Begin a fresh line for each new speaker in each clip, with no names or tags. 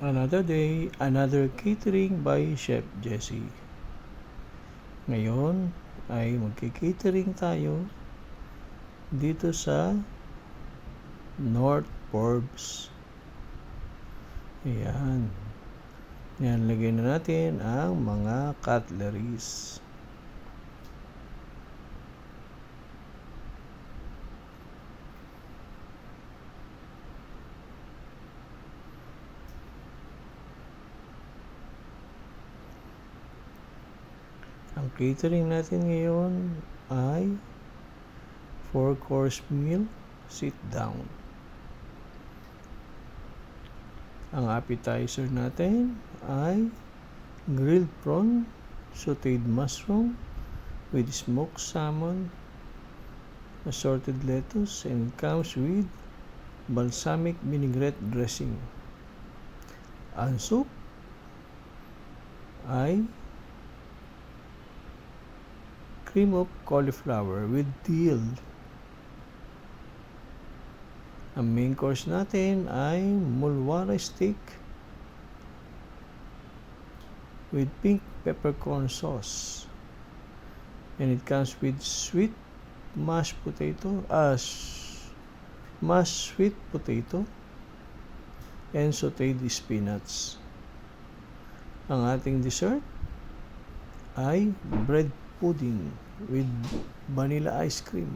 Another day, another catering by Chef Jesse. Ngayon ay magki-catering tayo dito sa North Forbes. Ayan. Yan, lagay na natin ang mga cutleries. Ang catering natin ngayon ay 4-course meal, sit down. Ang appetizer natin ay grilled prawn, sauteed mushroom with smoked salmon, assorted lettuce, and comes with balsamic vinaigrette dressing. Ang soup ay cream of cauliflower with dill. Ang main course natin ay mulwara steak with pink peppercorn sauce. And it comes with sweet mashed sweet potato and sauteed spinach. Ang ating dessert ay bread pudding with vanilla ice cream.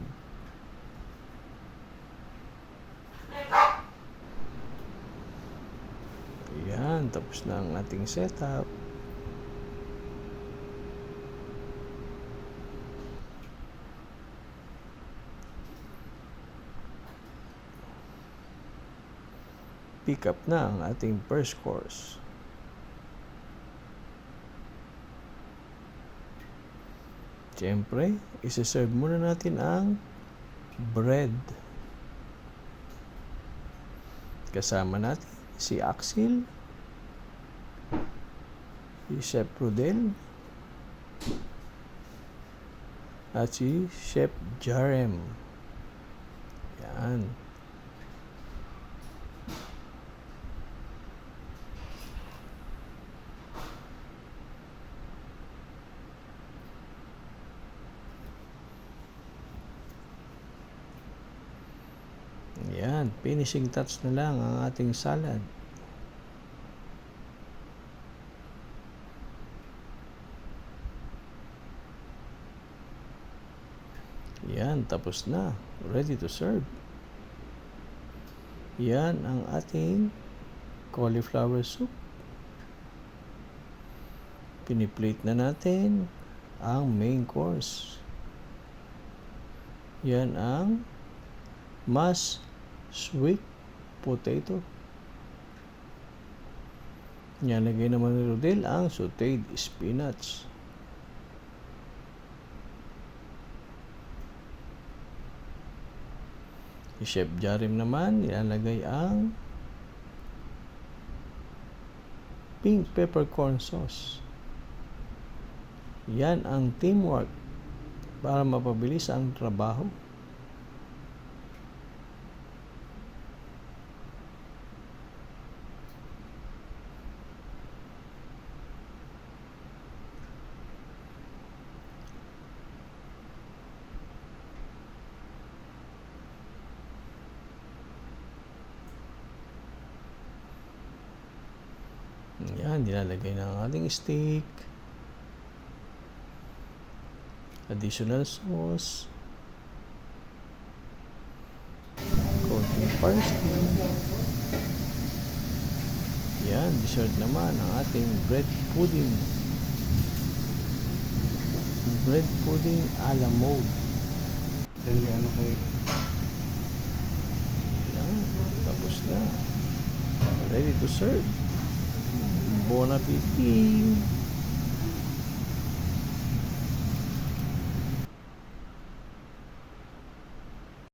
Ayan, tapos na ang ating setup. Pick up na ang ating first course. Siyempre, isa-serve muna natin ang bread. Kasama natin si Axel, si Chef Rodel, at si Chef Jarem. Yan. Yan, finishing touch na lang ang ating salad. Yan, tapos na. Ready to serve. Yan ang ating cauliflower soup. Piniplate na natin ang main course. Yan ang mashed sweet potato. Nilagay naman ni Rodel ang sauteed spinach. Si Chef Jarim naman nilalagay ang pink peppercorn sauce. Yan ang teamwork para mapabilis ang trabaho. Yan, nilalagay na ang ating steak. Additional sauce. Konting parsley. Yan, dessert naman ang ating bread pudding. Bread pudding a la mode.
Ano kayo?
Yan, tapos na. Ready to serve. Bon appetit!